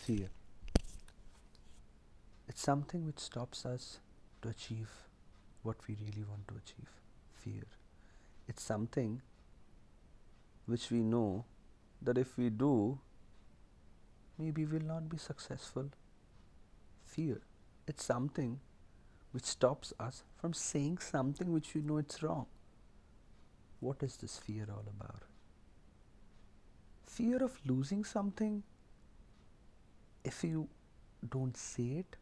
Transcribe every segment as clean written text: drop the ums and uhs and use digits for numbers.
Fear. It's something which stops us to achieve what we really want to achieve. Fear. It's something which we know that if we do, maybe we'll not be successful. Fear. It's something which stops us from saying something which we know it's wrong. What is this fear all about? Fear of losing something if you don't say it.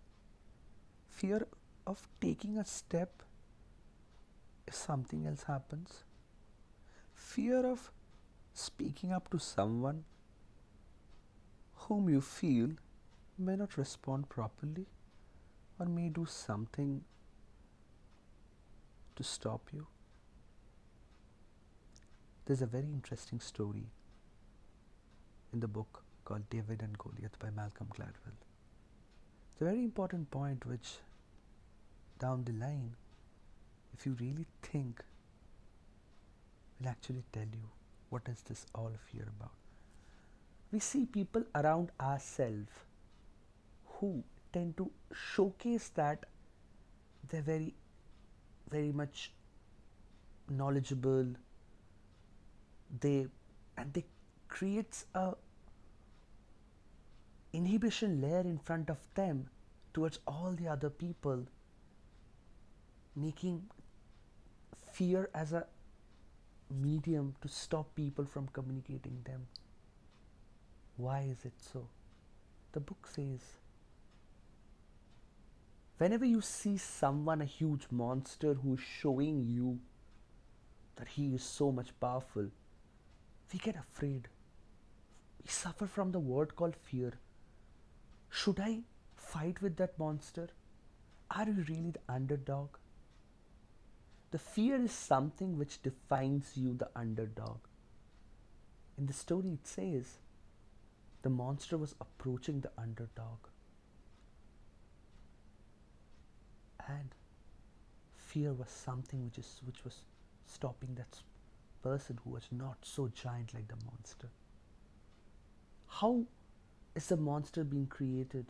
Fear of taking a step if something else happens. Fear of speaking up to someone whom you feel may not respond properly or may do something to stop you. There's a very interesting story in the book called David and Goliath by Malcolm Gladwell. It's a very important point which, down the line, if you really think, will actually tell you what is this all fear about. We see people around ourselves who tend to showcase that they're very much knowledgeable. They creates a inhibition layer in front of them towards all the other people, making fear as a medium to stop people from communicating them. Why is it so? The book says, whenever you see someone, a huge monster who is showing you that he is so much powerful, we get afraid. We suffer from the word called fear. Should I fight with that monster? Are you really the underdog? The fear is something which defines you, the underdog. In the story, it says the monster was approaching the underdog, and fear was something which was stopping that person who was not so giant like the monster. How is the monster being created?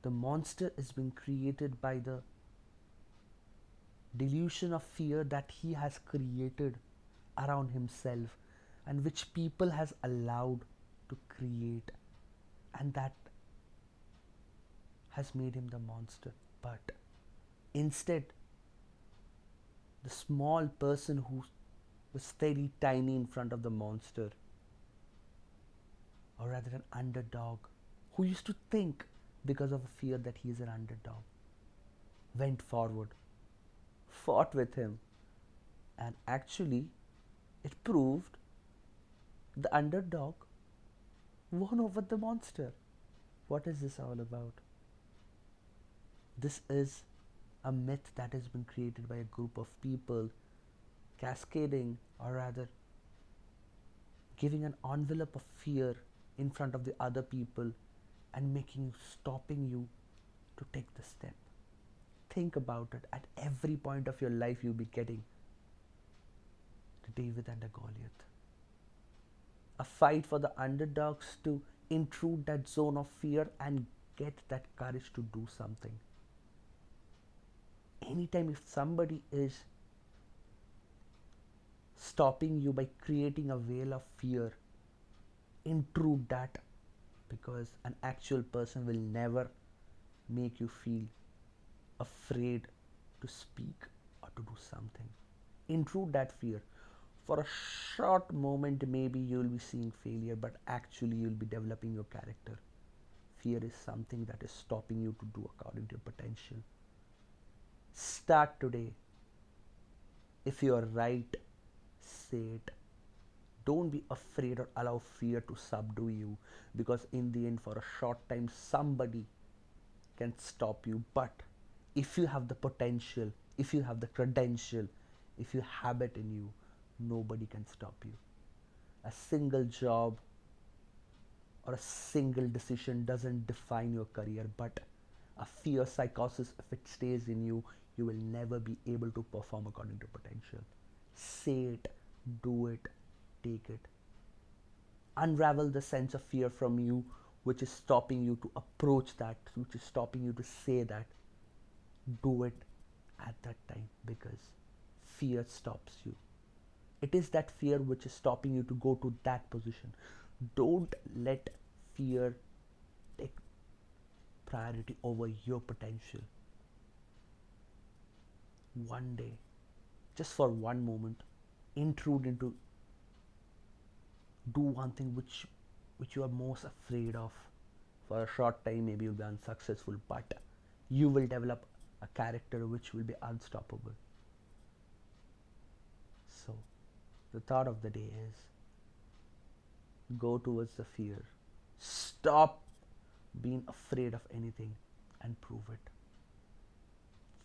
The monster is being created by the delusion of fear that he has created around himself, and which people has allowed to create, and that has made him the monster. But instead, the small person who was very tiny in front of the monster, or rather an underdog, who used to think because of a fear that he is an underdog, went forward, fought with him, and actually it proved the underdog won over the monster. What is this all about? This is a myth that has been created by a group of people, cascading, or rather giving an envelope of fear in front of the other people and stopping you to take the step. Think about it. At every point of your life, you'll be getting the David and the Goliath. A fight for the underdogs to intrude that zone of fear and get that courage to do something. Anytime if somebody is stopping you by creating a veil of fear, intrude that, because an actual person will never make you feel afraid to speak or to do something. Intrude that fear. For a short moment, maybe you will be seeing failure, but actually, you will be developing your character. Fear is something that is stopping you to do according to your potential. Start today. If you are right, say it. Don't be afraid or allow fear to subdue you, because in the end, for a short time, somebody can stop you. But if you have the potential, if you have the credential, if you have it in you, nobody can stop you. A single job or a single decision doesn't define your career, but a fear psychosis, if it stays in you, you will never be able to perform according to potential. Say it, do it, take it. Unravel the sense of fear from you which is stopping you to approach that, which is stopping you to say that, do it at that time, because fear stops you. It is that fear which is stopping you to go to that position. Don't let fear take priority over your potential. One day, just for one moment, intrude into, do one thing which you are most afraid of. For a short time maybe you'll be unsuccessful, but you will develop a character which will be unstoppable. So the thought of the day is, go towards the fear. Stop being afraid of anything and prove it.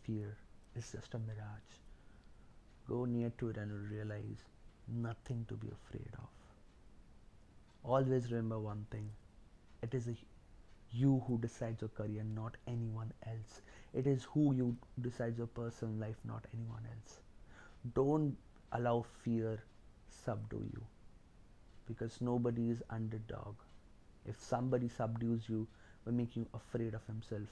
Fear is just a mirage. Go near to it and you'll realize nothing to be afraid of. Always remember one thing, it is you who decides your career, not anyone else. It is who you decides your personal life, not anyone else. Don't allow fear subdue you, because nobody is underdog. If somebody subdues you by making you afraid of himself,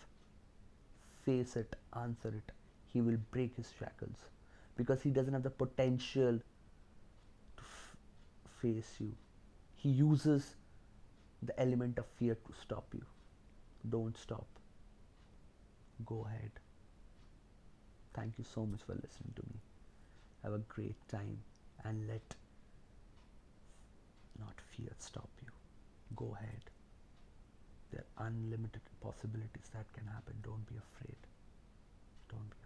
face it, answer it. He will break his shackles because he doesn't have the potential to face you. He uses the element of fear to stop you. Don't stop. Go ahead. Thank you so much for listening to me. Have a great time and let not fear stop you. Go ahead. There are unlimited possibilities that can happen. Don't be afraid. Don't be